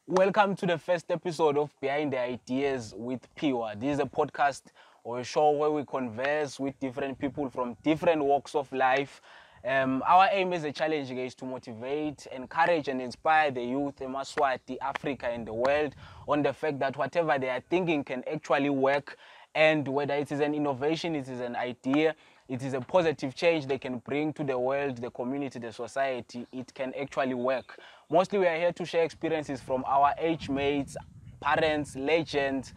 Welcome to the first episode of Behind the Ideas with Piwa. This is a podcast or a show where we converse with different people from different walks of life. Our aim as a challenge is to motivate, encourage and inspire the youth in Eswatini, Africa and the world on the fact that whatever they are thinking can actually work, and whether it is an innovation, it is an idea, it is a positive change they can bring to the world, the community, the society, it can actually work. Mostly we are here to share experiences from our age mates, parents, legends,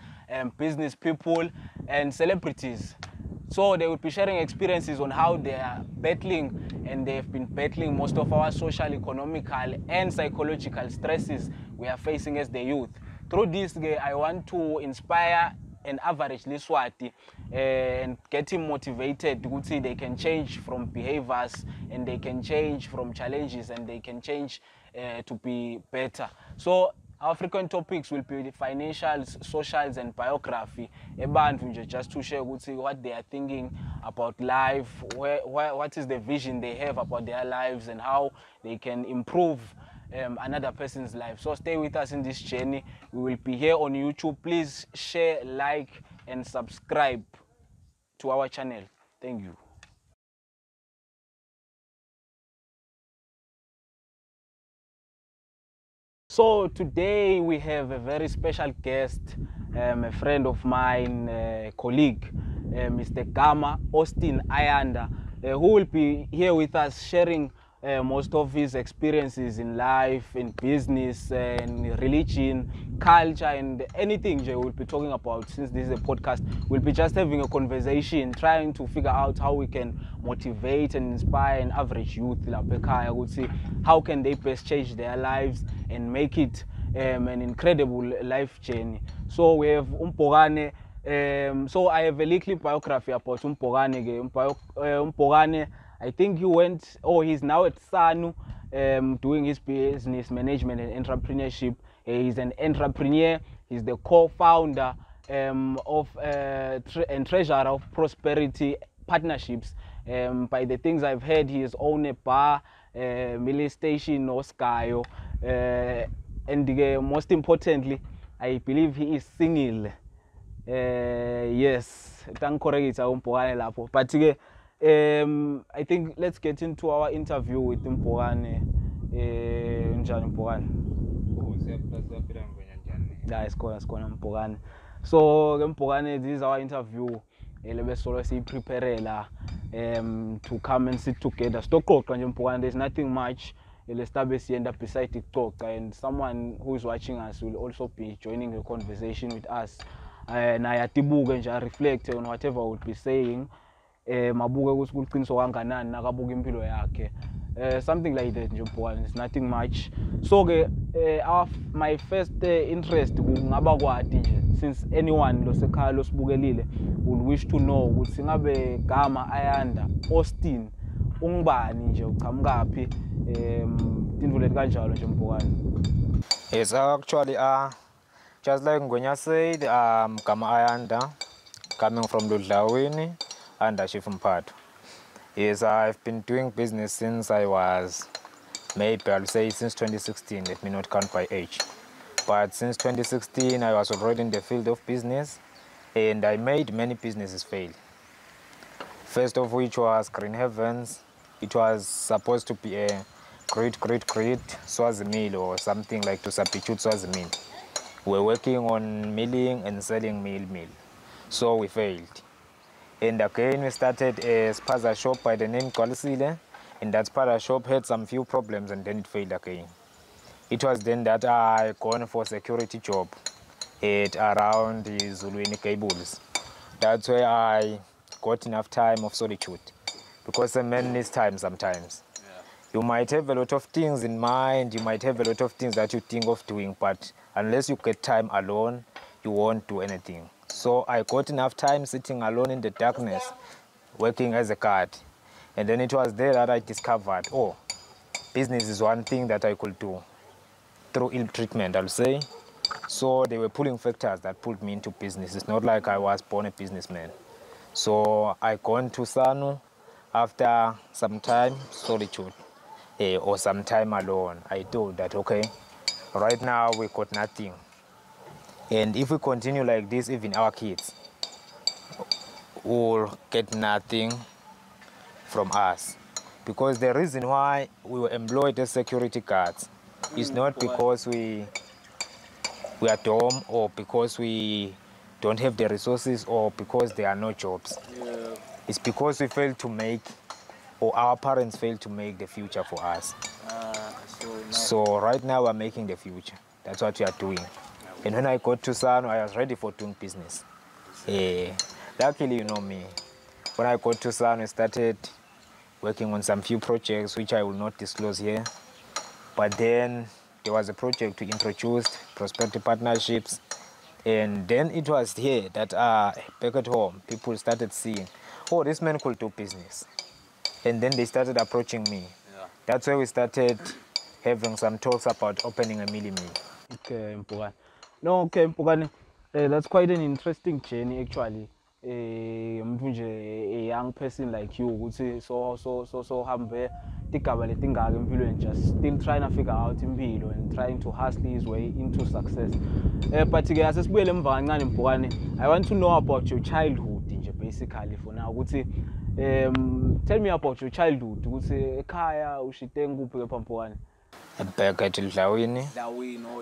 business people and celebrities. So they will be sharing experiences on how they are battling, and they've been battling most of our social, economical and psychological stresses we are facing as the youth. Through this, I want to inspire an average Liswati and get him motivated to see they can change from behaviors and they can change from challenges and they can change to be better. So our frequent topics will be the financials, socials and biography. Just to share what they are thinking about life, what is the vision they have about their lives and how they can improve another person's life. So stay with us in this journey. We will be here on YouTube. Please share, like and subscribe to our channel. Thank you. So today we have a very special guest, a friend of mine, colleague, Mr. Gama Ayanda, who will be here with us sharing most of his experiences in life, in business, in religion, culture, and anything we'll be talking about. Since this is a podcast, we'll be just having a conversation, trying to figure out how we can motivate and inspire an average youth. I would say, how can they best change their lives and make it an incredible life journey. So we have Umpogane. So I have a little biography about Umpogane. Umpogane, I think he's now at SANU doing his business management and entrepreneurship. He's an entrepreneur. He's the co-founder of and treasurer of Prosperity Partnerships. By the things I've heard, he has owned a bar, Millie Station, Oskayo, and most importantly, I believe he is single. Yes, thank you. But I think let's get into our interview with Mpogane. Njani Mpogane? Yeah, it's called Mpogane. So Mpogane, this is our interview. Prepare to come and sit together. There's nothing much. Beside TikTok, and someone who is watching us will also be joining the conversation with us. And I reflect on whatever I would be saying. Something like that. It's nothing much. So my first interest, since anyone would wish to know, Gama Ayanda, Austin, ungubani nje uqhamukapi indvulet kanjalo nje Mpogane. Yes, actually just like Ngwenya said, Gama Ayanda, coming from Ludlawini and Chief Mphato. Yes, I've been doing business since I was, maybe I'll say since 2016, let me not count by age. But since 2016, I was already in the field of business and I made many businesses fail. First of which was Green Heavens. It was supposed to be a great Swazi mill or something like to substitute Swazi mill. We're working on milling and selling meal. So we failed. And again, we started a spaza shop by the name Kwalisile, and that spaza shop had some few problems and then it failed again. It was then that I gone for security job at around the Zuluini cables. That's where I got enough time of solitude, because a man needs time sometimes. Yeah. You might have a lot of things in mind, you might have a lot of things that you think of doing, but unless you get time alone, you won't do anything. So I got enough time sitting alone in the darkness, working as a guard. And then it was there that I discovered, business is one thing that I could do through ill treatment, I'll say. So they were pulling factors that pulled me into business. It's not like I was born a businessman. So I gone to SANU after some time solitude or some time alone. I thought that, okay, right now we got nothing. And if we continue like this, even our kids will get nothing from us. Because the reason why we were employed as security guards is not because we are dumb or because we don't have the resources or because there are no jobs. Yeah. It's because we failed to make, or our parents failed to make the future for us. So right now we're making the future. That's what we are doing. And when I got to Sano, I was ready for doing business. Luckily, you know me. When I got to Sano, I started working on some few projects which I will not disclose here. But then there was a project to introduce prospective partnerships. And then it was here that back at home, people started seeing, oh, this man could do business. And then they started approaching me. Yeah. That's why we started having some talks about opening a mini mill. Okay, Mpukane. No, okay, Mpukane. That's quite an interesting journey actually. A young person like you would say so hambe tigaba letingaka empilweni, just still trying to figure out impilo and trying to hustle his way into success. But ke asesibuyele emva kancane Mpukane, I want to know about your childhood nje basically for now. Ukuthi tell me about your childhood. Ukuthi ekhaya ushite nguphi ke Mpukane? Back at Dlawini.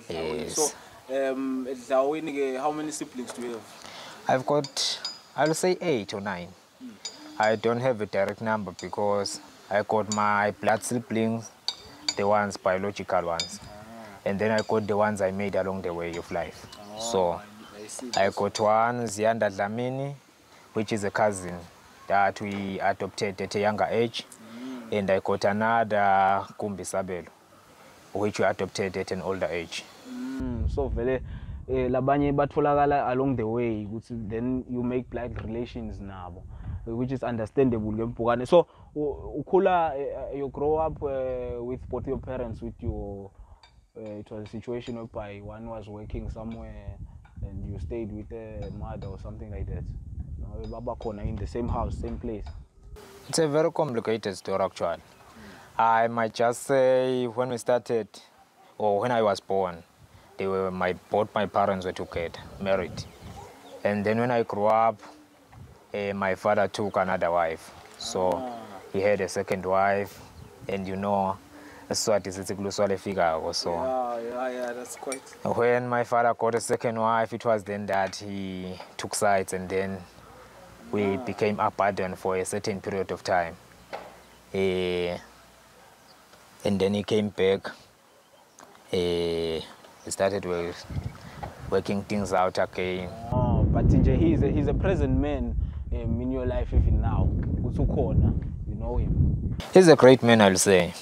Yes. So Dlawini, how many siblings do you have? I've got, I'll say 8 or 9. I don't have a direct number because I got my blood siblings, the ones biological ones, and then I got the ones I made along the way of life. So I got one Zianda Dlamini, which is a cousin that we adopted at a younger age, and I got another Kumbi Sabelo, which we adopted at an older age. So vele labanye batholakala along the way, then you make blood relations nabo, which is understandable ke Mpukane. So ukhula, you grow up with both your parents, with your it was a situation whereby one was working somewhere and you stayed with a mother or something like that. Baba Kona in the same house, same place. It's a very complicated story actually. I might just say when we started, or when I was born, both my parents were together, married. And then when I grew up, my father took another wife. So he had a second wife, and you know, Eswatini'S figure. So yeah, that's quite. When my father got a second wife, it was then that he took sides, and then we became abandoned for a certain period of time. And then he came back. He started working things out again. Oh, but he's a present man in your life even now. You know him. He's a great man, I'll say.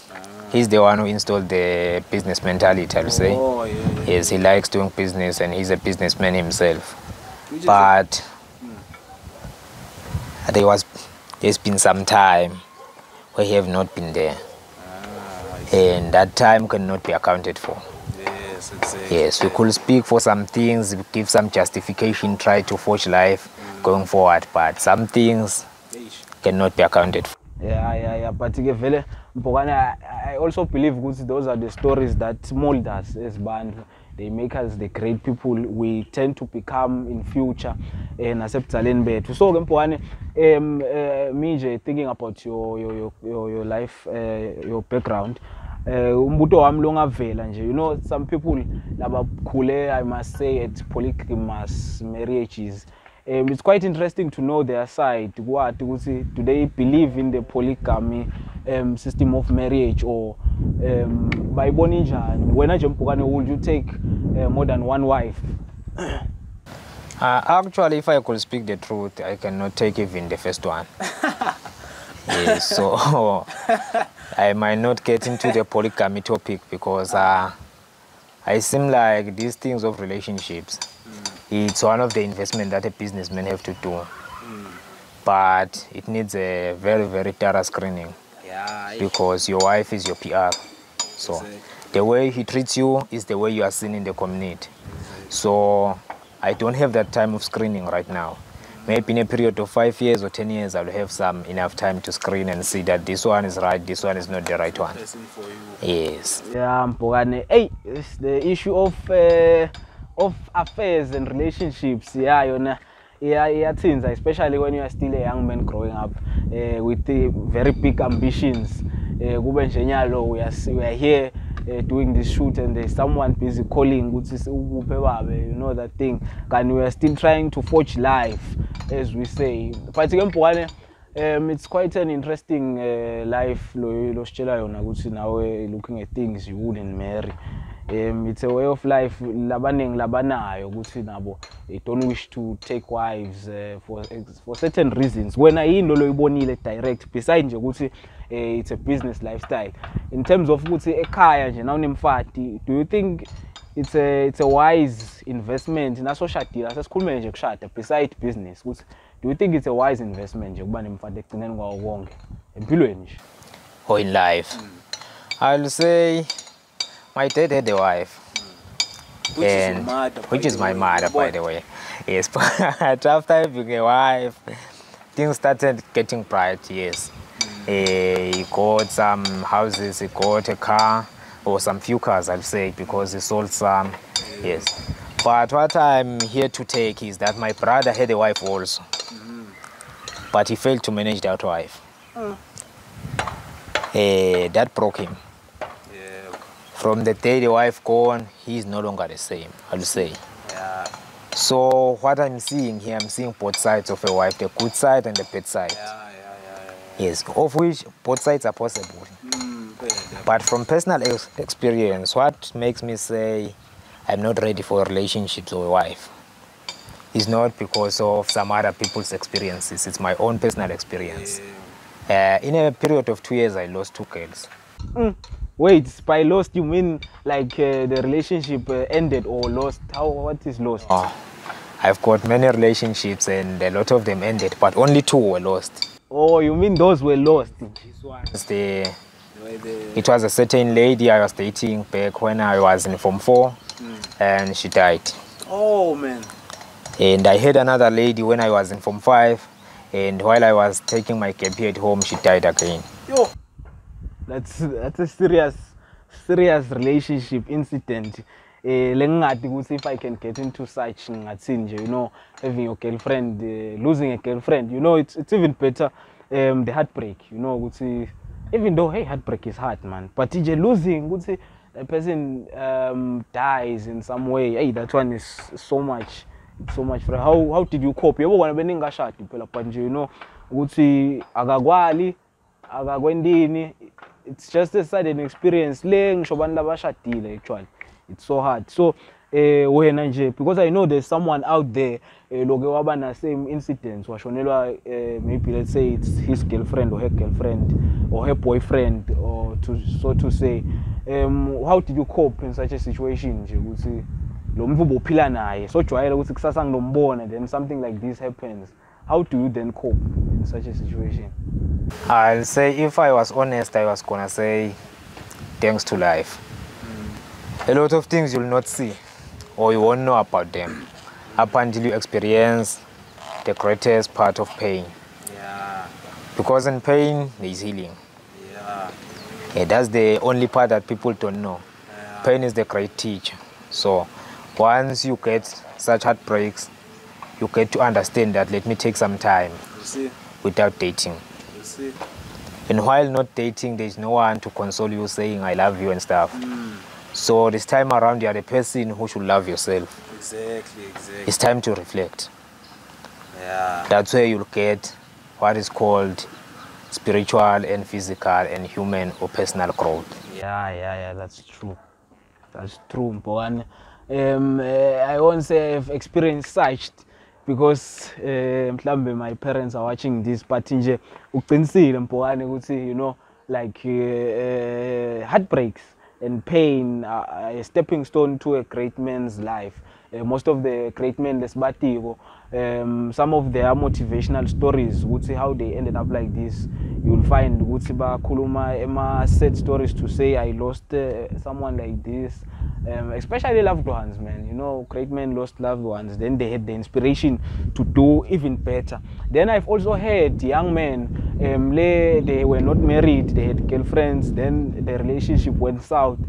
He's the one who installed the business mentality, I'll say. Yeah. Yes, he likes doing business and he's a businessman himself. But there's been some time where he have not been there. And that time cannot be accounted for. Yes, exactly. Yes, we could speak for some things, give some justification, try to forge life going forward, but some things cannot be accounted for. Yeah. But Mpukane, I also believe those are the stories that mold us as band. They make us the great people we tend to become in future. And accept talent better. So Mpukane, me thinking about your life, your background. Umbuto wami longavela nje, you know, some people labakhule, I must say, at polygamous marriages. It's quite interesting to know their side. What do they believe in the polygamy system of marriage, or by Bonija? When I jump, would you take more than one wife? Actually, if I could speak the truth, I cannot take even the first one. Yes, so I might not get into the polygamy topic because I seem like these things of relationships, it's one of the investments that a businessman have to do. But it needs a very, very thorough screening. Because your wife is your PR. So the way he treats you is the way you are seen in the community. So I don't have that time of screening right now. Maybe in a period of 5 years or 10 years, I'll have some enough time to screen and see that this one is right, this one is not the right one. For you. Yes. Yeah, Mpogane. Hey, it's the issue of affairs and relationships. Yeah, yeah, things, especially when you are still a young man growing up with the very big ambitions. We are here doing this shoot, and there's someone busy calling, you know that thing. And we are still trying to forge life, as we say. But it's quite an interesting life. Now looking at things you wouldn't marry. It's a way of life. They don't wish to take wives for certain reasons. When I direct, besides it's a business lifestyle. In terms of do you think it's a wise investment? Besides business, do you think it's a wise investment? Or in life? I'll say my dad had a wife. Which is my mother, by the way. Yes, but after having a wife, things started getting bright, yes. He got some houses, he got a car, or some few cars, I'll say, because he sold some, yes. But what I'm here to take is that my brother had a wife also, but he failed to manage that wife. That broke him. From the day the wife gone, he's no longer the same, I'll say. Yeah. So what I'm seeing here, I'm seeing both sides of a wife, the good side and the bad side. Yes, of which both sides are possible. But from personal experience, what makes me say I'm not ready for a relationship or a wife is not because of some other people's experiences. It's my own personal experience. In a period of 2 years, I lost 2 girls. Wait, by lost you mean like the relationship ended or lost? What is lost? Oh, I've got many relationships and a lot of them ended, but only 2 were lost. Oh, you mean those were lost? It was a certain lady I was dating back when I was in Form 4, and she died. Oh, man. And I had another lady when I was in Form 5, and while I was taking my gap year at home, she died again. Yo, that's a serious relationship incident. If I can get into such, you know, having a girlfriend, losing a girlfriend, you know, it's even better. The heartbreak, you know, even though hey, heartbreak is hard, man. But losing, a person dies in some way. Hey, that one is so much. So much for how did you cope? You want to be you know, it's just a sudden experience. Actually, it's so hard. So because I know there's someone out there same incidents maybe let's say it's his girlfriend or her girlfriend or her boyfriend, or so to say. How did you cope in such a situation? Then something like this happens. How do you then cope in such a situation? I'll say, if I was honest, I was gonna say thanks to life. A lot of things you'll not see or you won't know about them up until you experience the greatest part of pain. Yeah. Because in pain there is healing. Yeah. That's the only part that people don't know. Yeah. Pain is the great teacher. So once you get such heartbreaks, you get to understand that let me take some time without dating. And while not dating, there's no one to console you saying I love you and stuff. So this time around, you are the person who should love yourself. Exactly. It's time to reflect. Yeah. That's where you'll get what is called spiritual and physical and human or personal growth. Yeah, that's true. That's true, Mpogan. I won't say I've experienced such, because my parents are watching this, but you know, like heartbreaks and pain are a stepping stone to a great man's life. Most of the great men, some of their motivational stories would say how they ended up like this. You'll find Kuluma Emma said stories to say I lost someone like this. especially loved ones, man. You know, great men lost loved ones. Then they had the inspiration to do even better. Then I've also heard young men, they were not married, they had girlfriends, then the relationship went south.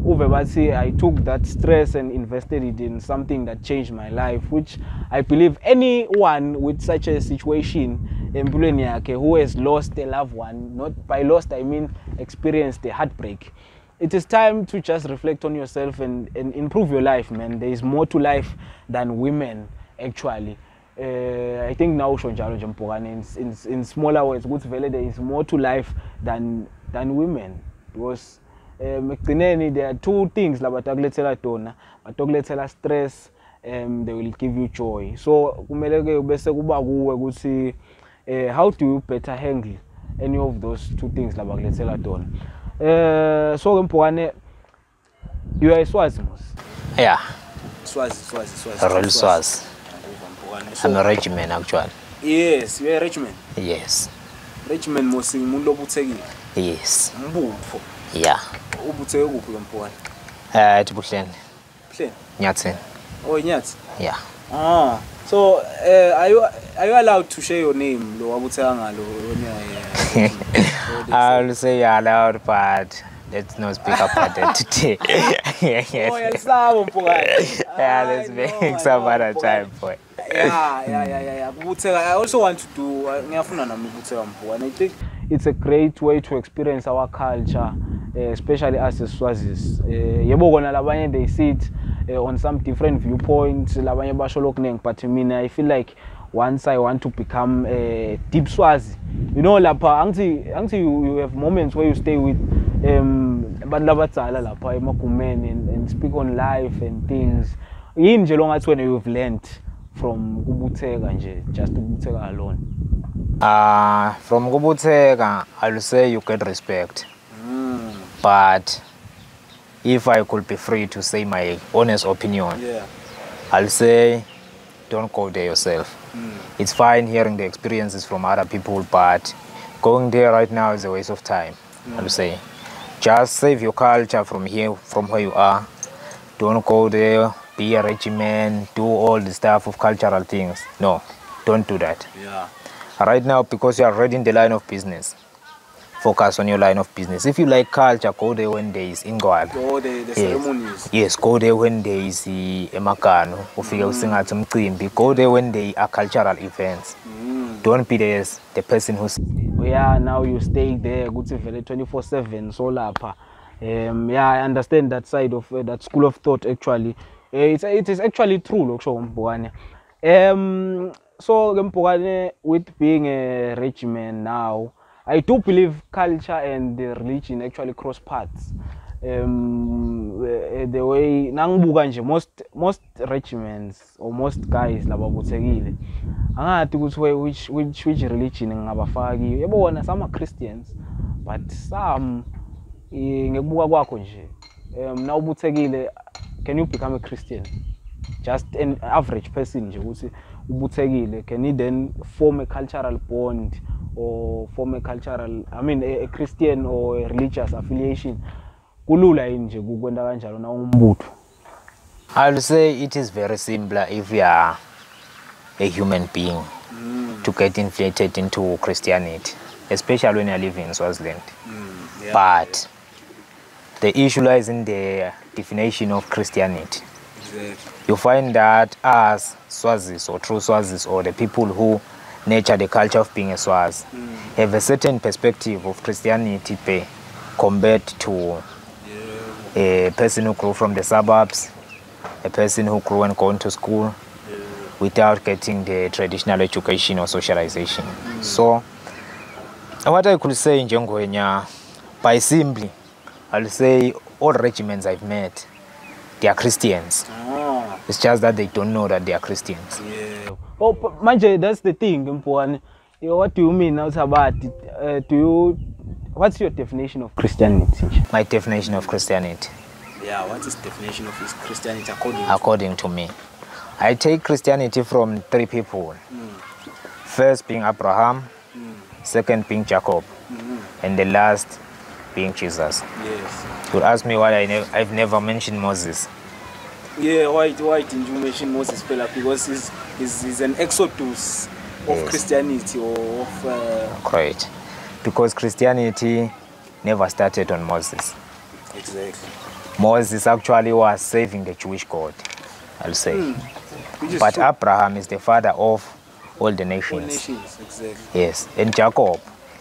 I took that stress and invested it in something that changed my life, which I believe anyone with such a situation who has lost a loved one, not by lost I mean experienced a heartbreak, it is time to just reflect on yourself and improve your life, man. There is more to life than women, actually. I think now in smaller words, there is more to life than women, because there are two things like stress, they will give you joy. So how do you better handle any of those two things like so you are a Swazi? Yeah. Swazi. A real Swazi. I'm a rich man actually. Yes, you are a rich man. Yes. Rich man must Yes. Mbupho. Yeah. Ubutheke kuphi lompwana? It's Bushlen. Bushlen. Nyatsini. Oh, Nyatsi. Yeah. So are you allowed to share your name, lo wabutheka ngalo? I'll say you're allowed, but let's not speak about that today. Oh, yalisaba mpukane. Yeah, let's make some other time for it. Yeah. I also want to do ngiyafuna nami ukubutheka mpukane. I think it's a great way to experience our culture, especially as Swazis. Yebo kona labanye they sit on some different viewpoints, labanye basho lokunengi, but I feel like once I want to become a deep Swazi, you know, lapha angithi you have moments where you stay with abantu labadzala lapha emagumeni and speak on life and things. Yini nje longathi when you've learned from kubutheka nje, just kubutheka alone? From kubutheka, I'll say you get respect. But if I could be free to say my honest opinion, I'll say don't go there yourself. It's fine hearing the experiences from other people, but going there right now is a waste of time. I'll say just save your culture from here, from where you are. Don't go there, be a regiment, do all the stuff of cultural things. No, don't do that. Right now, because you are already in the line of business, focus on your line of business. If you like culture, go there when there is ingwala. Go there, the ceremonies. Yes, go there when there is emakano. Go there when there are cultural events. Don't be the person who's... Yeah, now you stay there, good 24/7, so lapha. I understand that side of that school of thought actually. It is actually true, so with being a regiment now, I do believe culture and the religion actually cross paths. The way most regiments or most guys lababuthekile angathi ukuthi which religion ngabafaki. Yabona some are Christians, but some ngekubuka kwakho nje na ubuthekile, can you become a Christian? Just an average person nje ukuthi ubuthekile, can he then form a cultural bond or form a cultural, a Christian or a religious affiliation? Kulula nje kukwenda kanjalo na umbutho. I'll say it is very simpler if you are a human being to get inflated into Christianity, especially when you live in Swaziland. But the issue lies in the definition of Christianity. You find that as Swazis or true Swazis or the people who nurture the culture of being a Swaz have a certain perspective of Christianity compared to a person who grew from the suburbs, a person who grew and gone to school without getting the traditional education or socialization. So what I could say in Jongwenya, by simply, I'll say all regiments I've met, they are Christians. It's just that they don't know that they are Christians. Oh, Manje, that's the thing, Mpwane. What do you mean now about it? What's your definition of Christianity? My definition of Christianity? Yeah, what is the definition of Christianity according to me? I take Christianity from three people. First being Abraham, second being Jacob, and the last being Jesus. Yes. You ask me why I've never mentioned Moses. Yeah, why didn't you mention Moses, fella? Because he's an exodus of Yes. Christianity or of... Correct. Because Christianity never started on Moses. Exactly. Moses actually was saving the Jewish God, I'll say. Which is But true. Abraham is the father of all the All nations. nations, exactly. Yes. And Jacob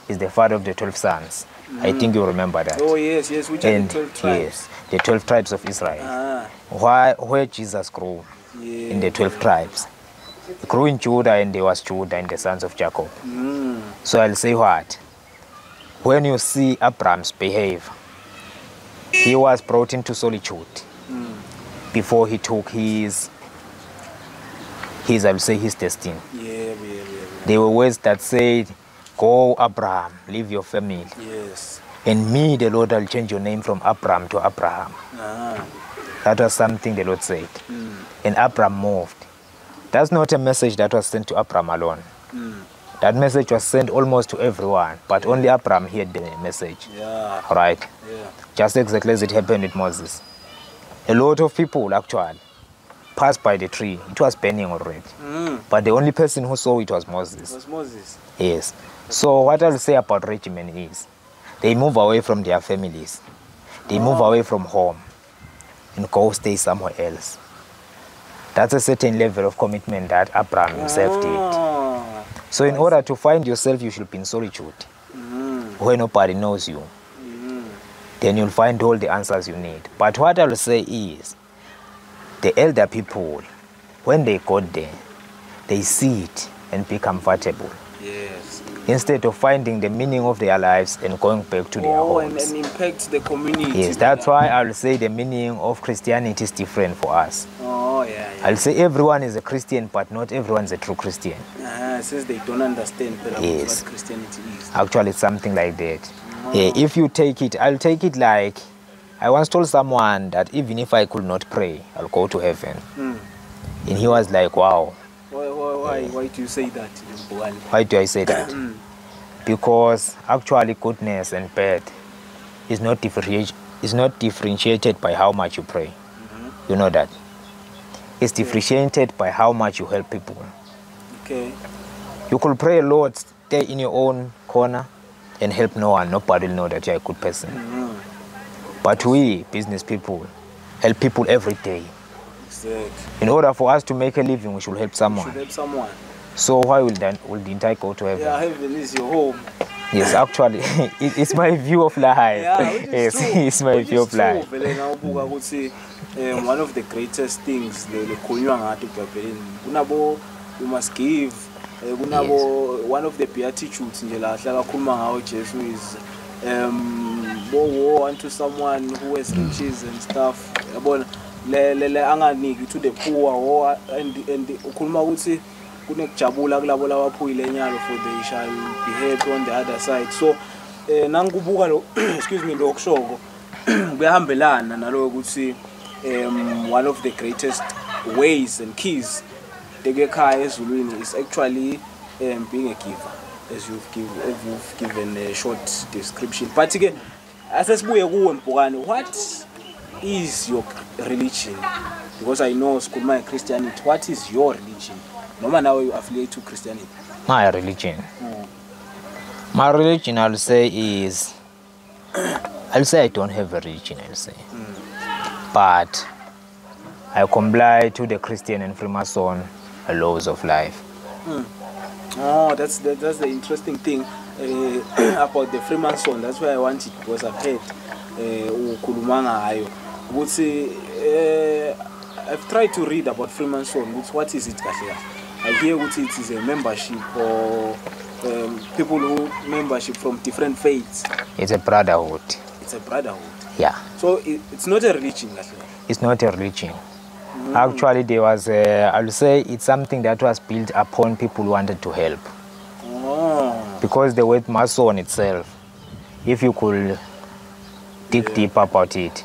is the father of the 12 sons. I think you remember that. Oh, yes, which are the And 12 tribes. yes, the 12 tribes of Israel. Ah, Where Jesus grew yeah. in the 12 tribes. He grew in Judah, and there was Judah and the sons of Jacob. So I'll say what? When you see Abraham's behavior, he was brought into solitude before he took his I'll say his destiny. Yeah. There were words that said, "Go, Abraham, leave your family. Yes. And me, the Lord, I'll change your name from Abraham to Abraham." That was something the Lord said. And Abraham moved. That's not a message that was sent to Abraham alone. That message was sent almost to everyone, but only Abraham heard the message. Yeah. Right? Yeah. Just exactly as it happened with Moses. A lot of people actually passed by the tree. It was burning already. But the only person who saw it was Moses. It was Moses. Yes. So what I'll say about regimen is, they move away from their families. They move away from home and go stay somewhere else. That's a certain level of commitment that Abraham himself did. So in order to find yourself, you should be in solitude, where nobody knows you. Then you'll find all the answers you need. But what I'll say is, the elder people, when they got there, they sit and be comfortable. Yes. Instead of finding the meaning of their lives and going back to their homes. And impact the community. Yes, that's why I'll say the meaning of Christianity is different for us. Oh, yeah. I'll say everyone is a Christian, but not everyone is a true Christian. Since they don't understand Yes. what Christianity is. Actually, it's something like that. Yeah, if you take it, I'll take it like, I once told someone that even if I could not pray, I'll go to heaven. And he was like, wow. Why do you say that? Why do I say that? Because actually goodness and bad is not differentiated by how much you pray. You know that? It's differentiated by how much you help people. Okay. You could pray a lot, stay in your own corner and help no one. Nobody will know that you're a good person. But we, business people, help people every day. Exactly. In order for us to make a living, we should help someone. You should help someone. So why didn't I go to heaven? Yeah, heaven is your home. Yes, actually, it's my view of life. Yeah, which is yes, true. it's my view of life. I would say one of the greatest things you must give. One of the beatitudes in the is woe unto someone who has riches and stuff. To the poor and ukhuluma ukuthi kunekujabula kulabo labaphuyile enyalo, for they shall be happy on the other side. So nangubuka lo excuse me lo kushoko kuyahambelana nalo ukuthi one of the greatest ways and keys tekekhaya ezulwini is actually being a giver, as you've given a short description. But again, asesibuye kuwe Mpukane, what is your religion? Because I know my Christianity. What is your religion? No matter how you affiliate to Christianity. My religion. My religion, I'll say, is, I don't have a religion, I'll say. But I comply to the Christian and Freemason laws of life. Oh, that's the interesting thing about the Freemason. That's why I want it, because I've heard would say I've tried to read about Freemason. What is it? I hear it is a membership or people who membership from different faiths. It's a brotherhood. It's a brotherhood. Yeah. So it's not a religion. It's not a religion. Actually, there was I'll say it's something that was built upon people who wanted to help. Because the word Mason itself, if you could dig deep about it,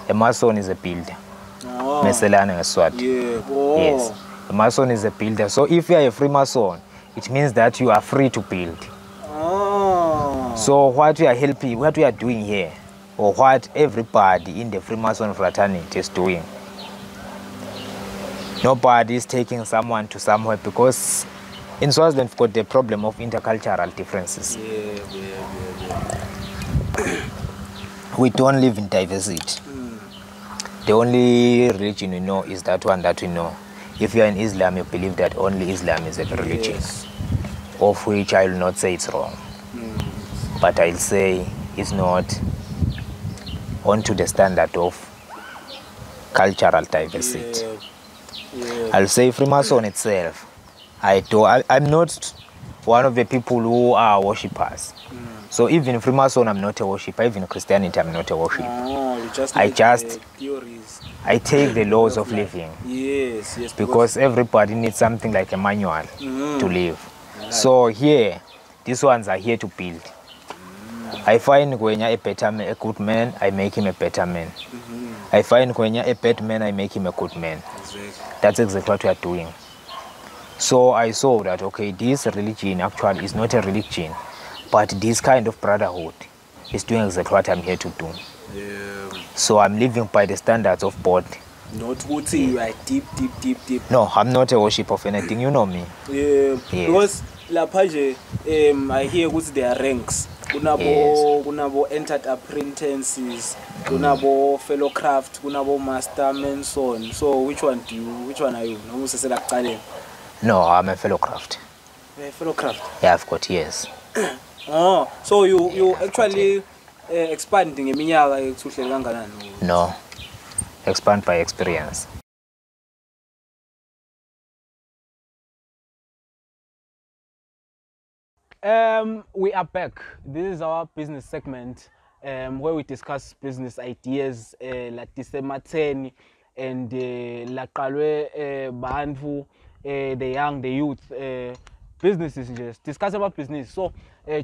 a Mason is a builder. Meselana Eswat. Yes. A Mason is a builder. So if you are a Freemason, it means that you are free to build. So what we are doing here, or what everybody in the Freemason fraternity is doing, nobody is taking someone to somewhere, because in Swaziland we've got the problem of intercultural differences. We don't live in diversity. The only religion we know is that one that we know. If you are in Islam, you believe that only Islam is a religion, of which I will not say it's wrong. But I'll say it's not onto the standard of cultural diversity. I'll say Freemason itself, I'm not one of the people who are worshippers. So even Freemason, I'm not a worshipper. Even Christianity, I'm not a worshipper. I take the laws of living. Because everybody needs something like a manual to live. So here, these ones are here to build. I find Gwenya a good man, I make him a better man. I find Gwenya a bad man, I make him a good man. That's exactly what we are doing. So I saw that, okay, this religion actually is not a religion, but this kind of brotherhood is doing exactly what I'm here to do. So I'm living by the standards of both. Not what you are deep. No, I'm not a worship of anything, you know me. Because I hear what's their ranks. Kunabo entered apprentices, kunabo fellow craft, kunabo master mason. So which one are you? No, I'm a fellow craft. Fellow craft? Yeah, I've got years. Oh, so you actually expanding a minyaka? No, expand by experience. We are back. This is our business segment where we discuss business ideas like Disematseni and Lakalwe Banfu, the young, the youth, businesses just discuss about business. So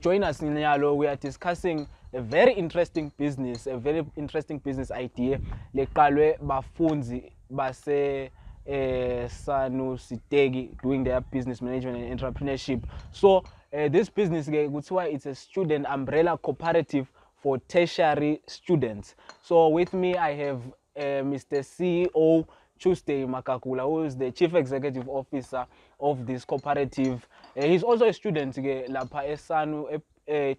join us in Yalo. We are discussing a very interesting business idea. Lekalwe Bafunzi Base Sanu Sitegi doing their business management and entrepreneurship. So this business, it's a student umbrella cooperative for tertiary students. So with me I have Mr. CEO Tuesday Magagula, who is the Chief Executive Officer of this cooperative. He's also a student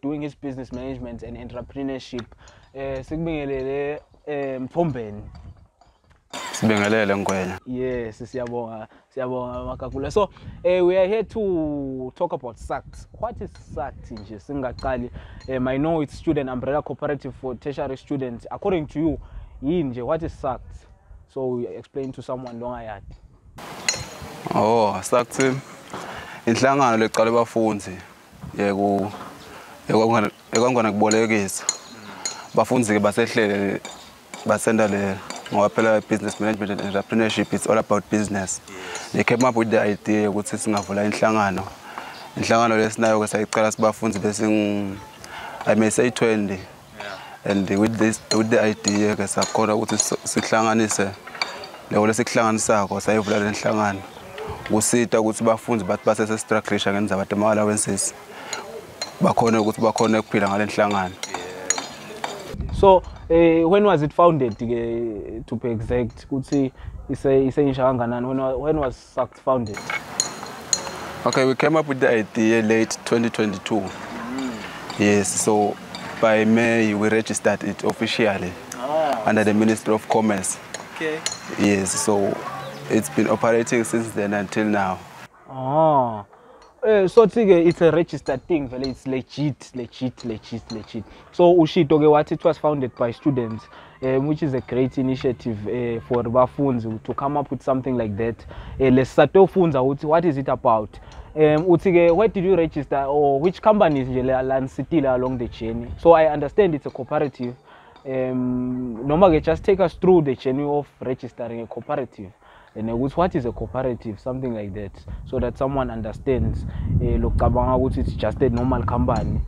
doing his business management and entrepreneurship. Yes, siyabonga Magagula. So we are here to talk about SACTS. What is SACTS? I know it's Student Umbrella Cooperative for Tertiary Students. According to you, what is SACTS? So we explain to someone long ayat. Oh, SACTS inhlangano leqala abafundi yeko ekongana kubolekisa. Bafundi ke basehlele basenda le ngoba phela business management and entrepreneurship, it's all about business. They came up with the idea ukuthi singavula inhlangano lesinayo ke sayiqala sibafundi bese I may say 20. And with the idea ke sakhona ukuthi sihlanganise leyo lesihlanganisako sayivula le inhlangano kusita ukuthi bafundi bathi base structure ngenza abantu allowances bakhona ukuthi bakhona ukuphila ngale inhlangano. So when was it founded, to be exact? When was SACTS founded? Okay, we came up with the idea late 2022. Yes, so by May we registered it officially under the Ministry of Commerce. Okay. Yes, so it's been operating since then until now. So it's a registered thing, it's legit. So Ushito, what it was founded by students, which is a great initiative for Bafunds to come up with something like that. Let's start off, what is it about? Where did you register, or which companies still along the journey? So I understand it's a cooperative. Normally, just take us through the journey of registering a cooperative. And what is a cooperative, something like that, so that someone understands. It's just a normal company.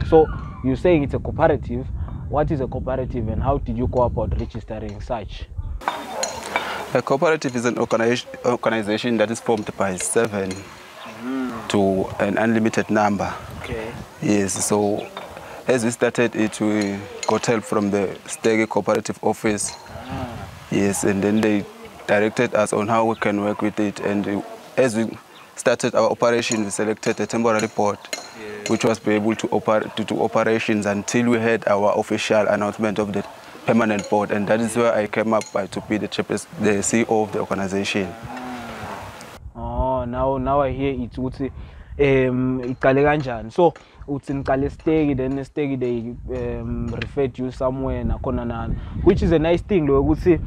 So you're saying it's a cooperative. What is a cooperative, and how did you go about registering such? A cooperative is an organization that is formed by 7 to an unlimited number. Okay. Yes, so as we started it, we got help from the Stege Cooperative Office. Yes, and then they directed us on how we can work with it. And as we started our operation, we selected a temporary board, which was be able to do operations until we had our official announcement of the permanent board. And that is where I came up to be the CEO of the organization. Oh, now I hear it. Iqale kanjani. So uthi niqale Stegi, then Stegi they referred you somewhere nakhona nana, which is a nice thing lo ukuthi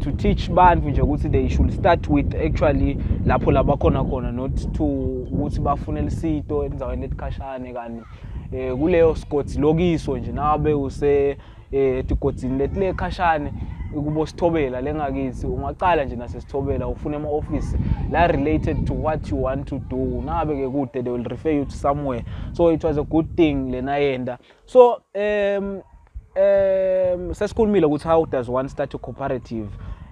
to teach bantu nje ukuthi they should start with actually lapho labakhona khona, not to ukuthi bafunele isito enzaweni letikhashane kani kuleyo skoti lokiso nje nabe use etigodini letile khashane kubo Sithobela lengakithi ungaqala nje nasesithobela ufuna ema-office la related to what you want to do. Nabe ke kude they will refer you to somewhere, so it was a good thing lena yenda. So sesikhulumile ukuthi how does one start a cooperative.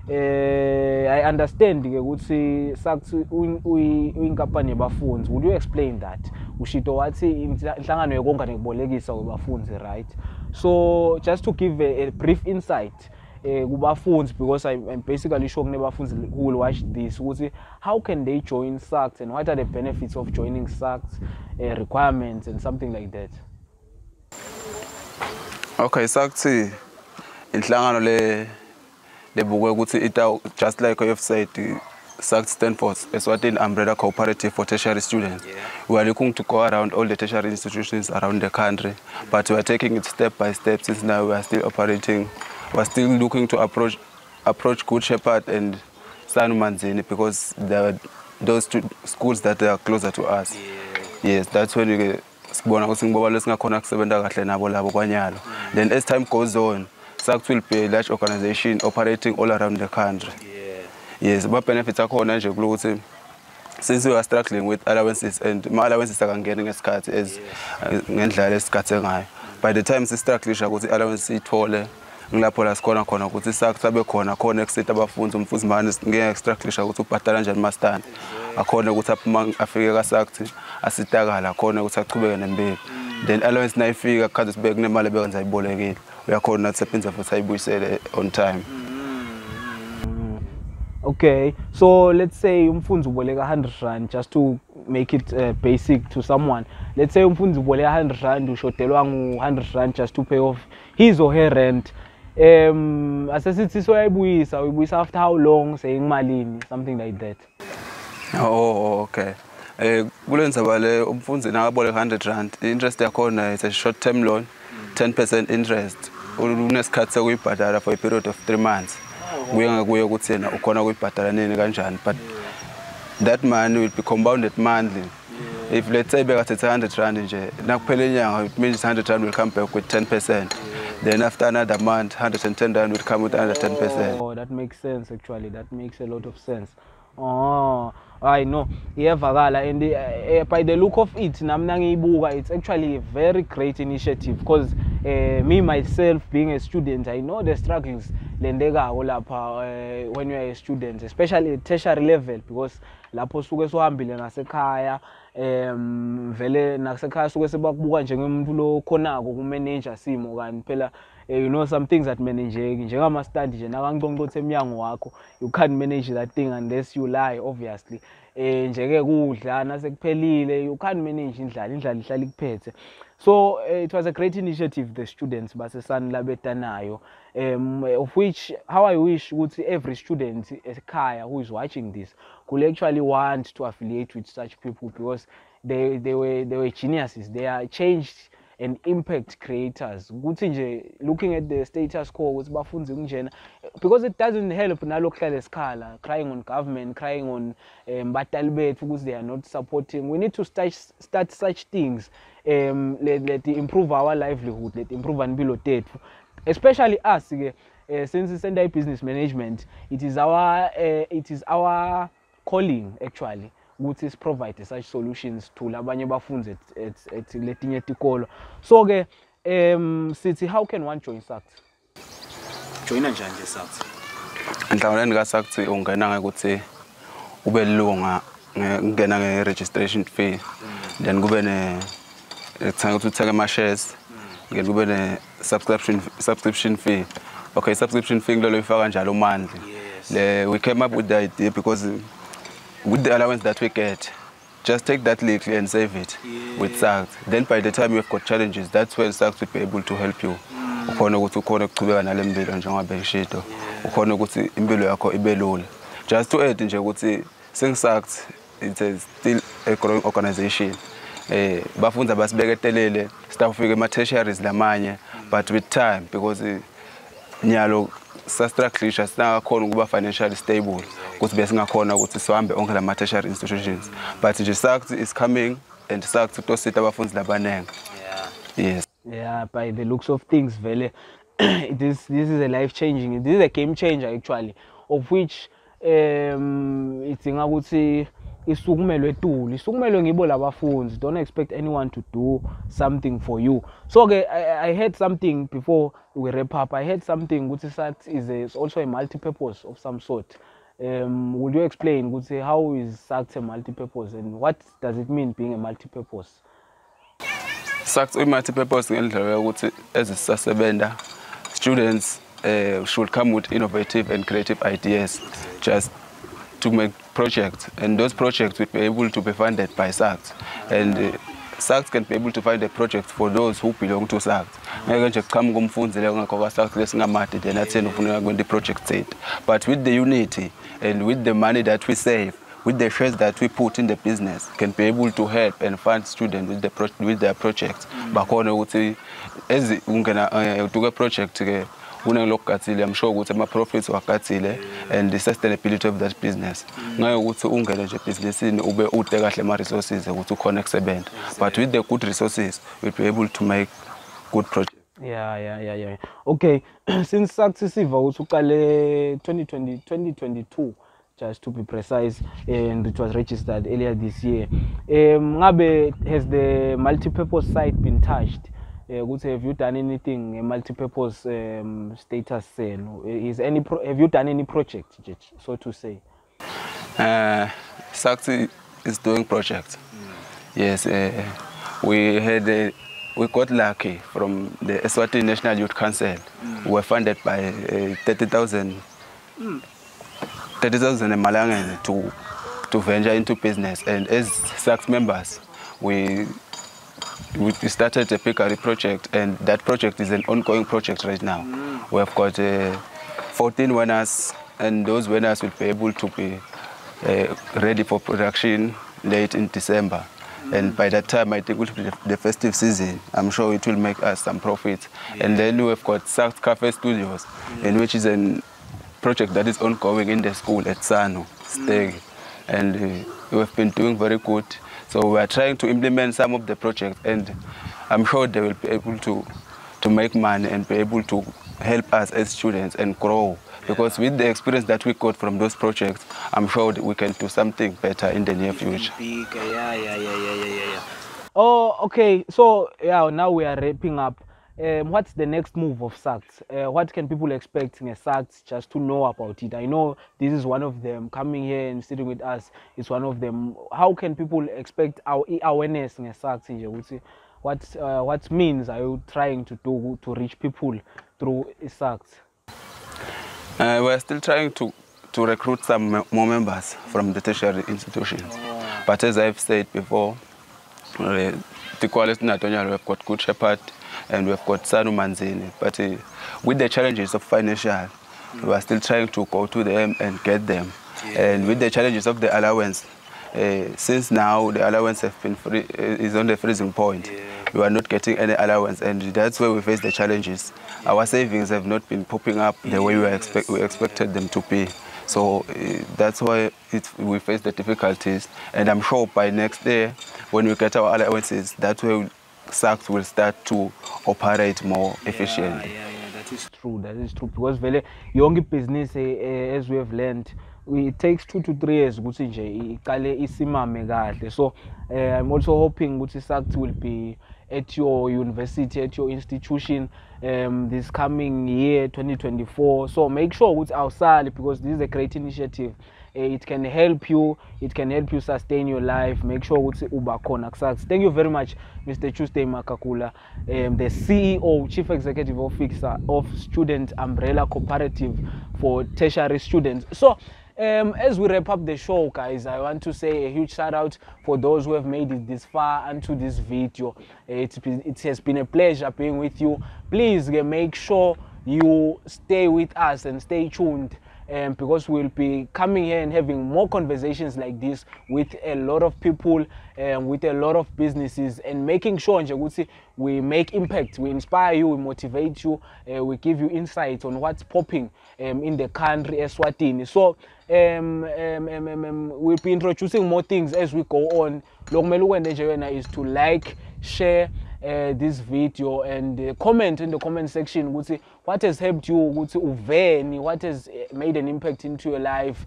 I understand ke ukuthi SACTS uyinkampani yabafundi. Would you explain that? Ushito wathi inhlangano yokonga nekubolekisa kwabafundi, right? So just to give a brief insight kubafundi, because I'm basically sure kunebafundi who will watch this, how can they join SACTS and what are the benefits of joining SACTS, requirements and something like that? Okay, SACTS inhlangano lebukwe ukuthi just like you've said, SACTS stands for Eswatini Umbrella Cooperative for Tertiary Students. Yeah. We are looking to go around all the tertiary institutions around the country, but we are taking it step by step since now we are still operating. We are still looking to approach Good Shepherd and Sanumanzini because there are those two schools that are closer to us. Yeah. Yes, that's when we get. Then as time goes on, SACTS will be a large organization operating all around the country. Yes, but benefits are called since we are struggling with allowances and my allowances are getting a scat as by the time we struggle with allowance ithole ngilapho sikhona khona ukuthi SACTS abe khona khona ekusitha abafundi umfuzimane ngeke extractlisha ukuthi ubhadala kanjani mastani akhona ukuthi aphuma afike ka SACTS asitakala khona ukuthi aqhubeke nempilo. Then allowance nayifika khathi sibeke nemali bekenza ayibolekile uyakhona ukuthi sebenza futhi ayibuyisele on time. Okay, so let's say umfundi uboleka 100 rand, just to make it basic to someone. Let's say umfundi uboleka 100 rand, ushodelwa ngu100 rand just to pay off his or her rent. Asesithi so uyibuyisa after how long, saying malini, something like that. Oh, okay. Kulenza bale umfundi nakaboleka 100 rand, interest yakhona is a short term loan, 10% interest. Unesikhathi sekuyibhadala for a period of 3 months. Kuye ukuthi yena ukhona ukuyibhadala nini kanjani, but that money will be compounded monthly. If let's say bekathethe 100 rand nje nakuphela inyanga, it means 100 rand will come back with 10%. Then after another month 110 rand will come with another 10%. Oh, that makes sense actually. That makes a lot of sense. Oh, I know. Iyavakala, and by the look of it, it's actually a very great initiative because me myself being a student, I know the struggles when you are a student, especially at tertiary level, because lapho suke sohambile nasekhaya vele nasekhaya suke sebakubuka njengomuntu lo khonako ku manager simo kanti phela you know some things that manageki njengama study nje nakanqonqothe eminyango wakho, you can't manage that thing unless you lie obviously. Njeke kudla nasekuphelile you can't manage indlala ihlala ikuphethe. So it was a great initiative the students basesani labetanayo, of which how I wish would see every student ekhaya who is watching this could actually want to affiliate with such people, because they were geniuses. They are changed and impact creators. Looking at the status quo, because it doesn't help crying on government, crying on Batalbet because they are not supporting. We need to start such things. Let improve our livelihood, let improve and below, especially us. Since it's under business management, it is our calling actually. Which is provide such solutions to labanye bafundi at letinye tikolo. So Sithi, how can one join SACTS? Join njani SACTS? Enhlanganweni ka SACTS ungena ngokuthi ube lunga ngena nge-registration fee, then kube uthenga ama-shares, then kube ne-subscription fee. Okay, subscription fee ngilolo ifaka njalo monthly. We came up with the idea because with the allowance that we get, just take that little and save it with SACTS. Then by the time you've got challenges, that's when SACTS will be able to help you. Ukhona ukuthi ukhona ukuchubeka nale mpilo njengoba beshido. Ukhona ukuthi impilo yakho ibe lula. Just to add nje ukuthi SACTS it's still a growing organization. Bafundza basibeketelele staff ufike ema-tertiaries lamanye, but with time because nyalo sastructure singakhona ukuba financially stable ukuthi bese singakhona ukuthi sihambe onke la tertiary institutions, but nje SACTS is coming and SACTS utosita abafundi labanenge. Yes. Yeah, by the looks of things, vele, this is a life changing. This is a game changer actually, of which it's ukuthi isukumelwe tuli, isukumelwe ngibo labafundi. Don't expect anyone to do something for you. So okay, I heard something before we wrap up. I heard something ukuthi SACTS is also a multi-purpose of some sort. Would you explain how is SACTS a multi-purpose and what does it mean being a multi-purpose? SACTS is multi-purpose ngendlela yokuthi ezisasebenta students should come with innovative and creative ideas just to make projects, and those projects will be able to be funded by SACTS, and SACTS can be able to find a project for those who belong to SACTS. Ngeke nje kuqhamuka umfundzi lengakho SACTS lesingamade then athena ufuna kwenza project set, but with the unity and with the money that we save, with the shares that we put in the business, can be able to help and fund students with their projects. Bakhona ukuthi ezi ungena uduka project ke unengilokugatsile, I'm sure ukuthi ama-profits wagatsile and the sustainability of that business. Ngayo ukuthi ungene nje businessini ube ude kahle ama-resources ukuthi ukhona kusebenta, but with the good resources we'll be able to make good projects. Yeah. Okay, since SACTS siva ukuthi uqale 2022, just to be precise, and it was registered earlier this year. Ngabe, has the multi-purpose site been touched? Have you done anything a multi-purpose status? Have you done any project, so to say? SACTS is doing projects. Yes, we got lucky from the Eswatini National Youth Council. We were funded by 30,000 Malawians to venture into business, and as SACTS members, we started a pickery project, and that project is an ongoing project right now. We have got 14 winners, and those winners will be able to be ready for production late in December. And by that time, I think it will be the festive season. I'm sure it will make us some profit. And then we've got SACTS Cafe Studios, in which is a project that is ongoing in the school at Sano, Steg. And we've been doing very good. So we are trying to implement some of the projects, and I'm sure they will be able to make money and be able to help us as students and grow. Because with the experience that we got from those projects, I'm sure that we can do something better in the near future. Yeah. Oh, okay. So yeah, now we are wrapping up. What's the next move of SACTS? What can people expect in a SACTS, just to know about it? I know this is one of them. Coming here and sitting with us is one of them. How can people expect our awareness in a SACTS? What means are you trying to do to reach people through SACTS? We're still trying to recruit some more members from the tertiary institutions. But as I've said before, the quality we've got Good Shepherd and we've got Sanu Manzini. But with the challenges of financial, we are still trying to go to them and get them. And with the challenges of the allowance, since now the allowance is on the freezing point. We are not getting any allowance, and that's where we face the challenges. Our savings have not been popping up the way we expected them to be. So that's why we face the difficulties. And I'm sure by next year, when we get our allowances, that's where SACTS will start to operate more efficiently. Yeah, that is true. That is true. Because very young business, as we have learned, it takes 2 to 3 years. So I'm also hoping that SACTS will be at your university, at your institution, this coming year, 2024. So make sure with our salary, because this is a great initiative. it can help you sustain your life. Make sure ukuthi uba khona SACTS. Thank you very much, Mr. Tuesday Magagula, the CEO, Chief Executive Officer of Student Umbrella Cooperative for tertiary students. So as we wrap up the show, guys, I want to say a huge shout out for those who have made it this far into this video. It has been a pleasure being with you. Please make sure you stay with us and stay tuned, because we'll be coming here and having more conversations like this with a lot of people, with a lot of businesses, and making sure we make impact, we inspire you, we motivate you, we give you insights on what's popping in the country, Eswatini. So we'll be introducing more things as we go on. Is to like, share this video, and comment in the comment section what has helped you, what has made an impact into your life.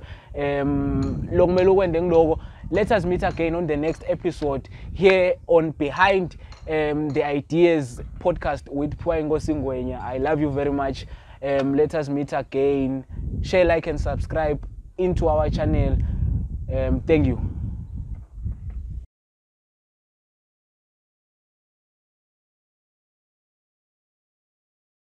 Let us meet again on the next episode here on Behind the Ideas podcast with Pwaingo Singwenya. I love you very much. Let us meet again. Share, like, and subscribe into our channel. Thank you.